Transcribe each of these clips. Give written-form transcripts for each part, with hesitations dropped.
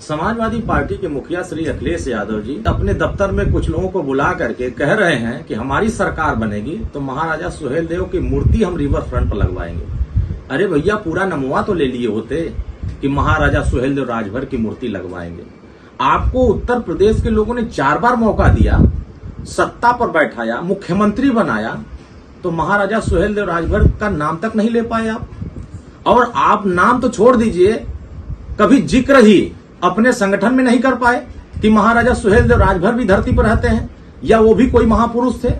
Samajwadi party के मुखिया श्री अखिलेश यादव जी अपने दफ्तर में कुछ लोगों को बुला करके कह रहे हैं कि हमारी सरकार बनेगी तो महाराजा सुहेलदेव की मूर्ति हम रिवर फ्रंट पर लगवाएंगे। अरे भैया, पूरा नमवा तो ले लिए होते कि महाराजा सुहेलदेव राजभर की मूर्ति लगवाएंगे। आपको उत्तर प्रदेश के लोगों ने 4 बार मौका दिया, सत्ता पर बैठाया, मुख्यमंत्री बनाया, तो महाराजा सुहेलदेव राजभर का नाम तक नहीं ले पाए आप। और आप नाम तो छोड़ दीजिए, कभी जिक्र ही अपने संगठन में नहीं कर पाए कि महाराजा सुहेलदेव राजभर भी धरती पर रहते हैं या वो भी कोई महापुरुष थे।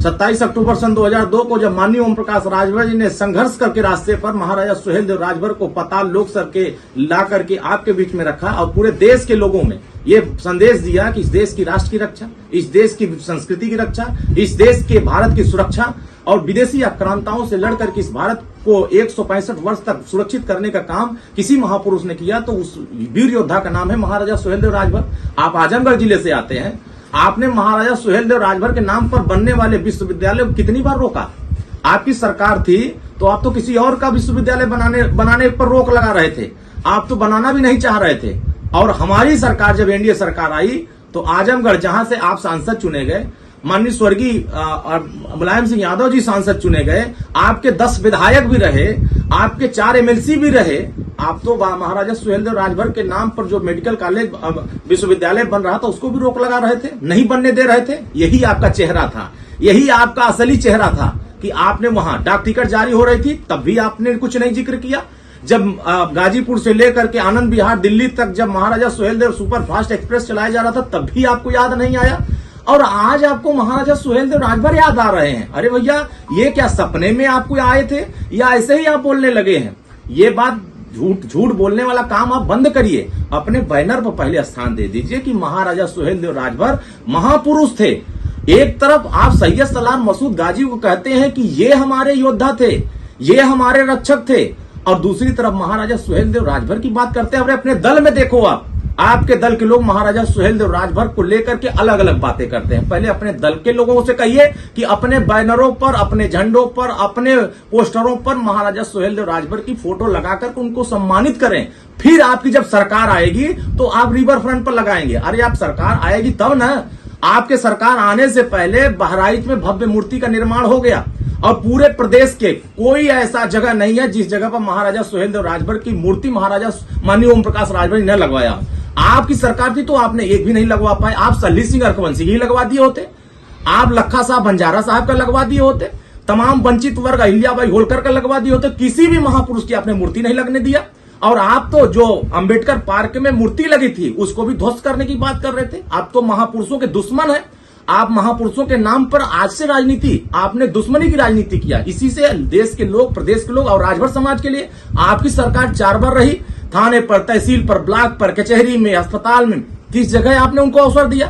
27 अक्टूबर सन 2002 को जब माननीय ओम प्रकाश राजभर जी ने संघर्ष करके रास्ते पर महाराजा सुहेलदेव राजभर को पाताल लोक स्तर के ला करके आपके बीच में रखा और पूरे देश के लोगों में ये संदेश दिया कि इस देश की राष्ट्र की रक्षा, इस देश की संस्कृति की रक्षा, इस देश के भारत की सुरक्षा और विदेशी आक्रांताओं से लड़कर के इस भारत को 165 वर्ष तक सुरक्षित करने का काम किसी महापुरुष ने किया, तो उस वीर योद्धा का नाम है महाराजा सुहेलदेव राजभर। आप आजमगढ़ जिले से आते हैं, आपने महाराजा सुहेलदेव राजभर के नाम पर बनने वाले विश्वविद्यालय को कितनी बार रोका? आपकी सरकार थी तो आप तो किसी और का विश्वविद्यालय बनाने पर रोक लगा रहे थे, आप तो बनाना भी नहीं चाह रहे थे। और हमारी सरकार जब एनडीए सरकार आई तो आजमगढ़, जहां से आप सांसद चुने गए, माननीय स्वर्गीय मुलायम सिंह यादव जी सांसद चुने गए, आपके 10 विधायक भी रहे, आपके 4 एमएलसी भी रहे, आप तो महाराजा सुहेलदेव राजभर के नाम पर जो मेडिकल कॉलेज विश्वविद्यालय बन रहा था उसको भी रोक लगा रहे थे, नहीं बनने दे रहे थे। यही आपका चेहरा था, यही आपका असली चेहरा था कि आपने वहां डाक टिकट जारी हो रही थी तब भी आपने कुछ नहीं जिक्र किया। जब गाजीपुर से लेकर के आनंद विहार दिल्ली तक जब महाराजा सुहेलदेव सुपर फास्ट एक्सप्रेस चलाया जा रहा था तब भी आपको याद नहीं आया, और आज आपको महाराजा सुहेलदेव राजभर याद आ रहे हैं। अरे भैया, ये क्या सपने में आपको आए थे या ऐसे ही आप बोलने लगे हैं? ये बात झूठ बोलने वाला काम आप बंद करिए। अपने बैनर पर पहले स्थान दे दीजिए कि महाराजा सुहेलदेव राजभर महापुरुष थे। एक तरफ आप सैयद सलार मसूद गाजी को कहते हैं कि ये हमारे योद्धा थे, ये हमारे रक्षक थे, और दूसरी तरफ महाराजा सुहेलदेव राजभर की बात करते हैं। अपने दल में देखो, आपके दल के लोग महाराजा सुहेलदेव राजभर को लेकर के अलग अलग बातें करते हैं। पहले अपने दल के लोगों से कहिए कि अपने बैनरों पर, अपने झंडों पर, अपने पोस्टरों पर महाराजा सुहेलदेव राजभर की फोटो लगाकर उनको सम्मानित करें। फिर आपकी जब सरकार आएगी तो आप रिवर फ्रंट पर लगाएंगे। अरे आप सरकार आएगी तब ना। आपके सरकार आने से पहले बहराइच में भव्य मूर्ति का निर्माण हो गया और पूरे प्रदेश के कोई ऐसा जगह नहीं है जिस जगह पर महाराजा सुहेलदेव राजभर की मूर्ति महाराजा माननीय ओम प्रकाश राजभर ने लगवाया। आपकी सरकार थी तो आपने एक भी नहीं लगवा पाए। आप सल्ली सिंह अरकवंशी ही लगवा दिए होते, आप लखा साहब बंजारा साहब का लगवा दिए होते, तमाम वंचित वर्ग अहिल्याबाई होलकर का लगवा दिए होते, किसी भी महापुरुष की आपने मूर्ति नहीं लगने दिया। और आप तो जो अंबेडकर पार्क में मूर्ति लगी थी उसको भी ध्वस्त करने की बात कर रहे थे। आप तो महापुरुषों के दुश्मन हैं। आप महापुरुषों के नाम पर आज से राजनीति, आपने दुश्मनी की राजनीति किया। इसी से देश के लोग, प्रदेश के लोग और राजभर समाज के लिए आपकी सरकार 4 बार रही। थाने पर, तहसील पर, ब्लॉक पर, कचहरी में, अस्पताल में, किस जगह आपने उनको अवसर दिया?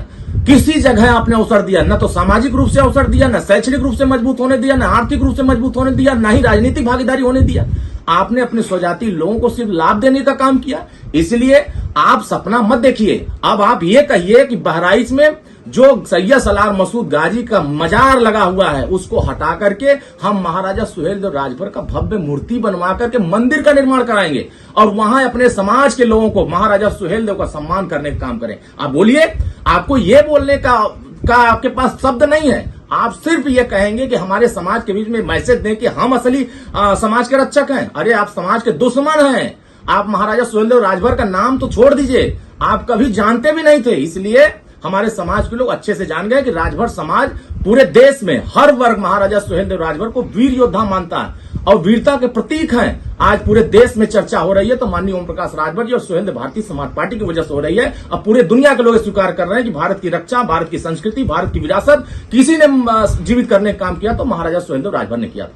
किसी जगह आपने अवसर दिया? न तो सामाजिक रूप से अवसर दिया, न शैक्षणिक रूप से मजबूत होने दिया, न आर्थिक रूप से मजबूत होने दिया, न ही राजनीतिक भागीदारी होने दिया। आपने अपने स्वजाति लोगों को सिर्फ लाभ देने का काम किया। इसलिए आप सपना मत देखिए। अब आप ये कहिए कि बहराइच में जो सैयद सलार मसूद गाजी का मजार लगा हुआ है उसको हटा करके हम महाराजा सुहेलदेव राजभर का भव्य मूर्ति बनवा करके मंदिर का निर्माण कराएंगे और वहां अपने समाज के लोगों को महाराजा सुहेलदेव का सम्मान करने का काम करें। आप बोलिए, आपको ये बोलने का आपके पास शब्द नहीं है। आप सिर्फ ये कहेंगे कि हमारे समाज के बीच में मैसेज दें कि हम असली समाज के रक्षक हैं। अरे आप समाज के दुश्मन हैं। आप महाराजा सुहेलदेव राजभर का नाम तो छोड़ दीजिए, आप कभी जानते भी नहीं थे। इसलिए हमारे समाज के लोग अच्छे से जान गए कि राजभर समाज पूरे देश में हर वर्ग महाराजा सुहेलदेव राजभर को वीर योद्धा मानता है और वीरता के प्रतीक हैं। आज पूरे देश में चर्चा हो रही है तो माननीय ओम प्रकाश राजभर जी और सुहेलदेव भारतीय समाज पार्टी की वजह से हो रही है। अब पूरे दुनिया के लोग स्वीकार कर रहे हैं कि भारत की रक्षा, भारत की संस्कृति, भारत की विरासत किसी ने जीवित करने का काम किया तो महाराजा सुहेलदेव राजभर ने किया।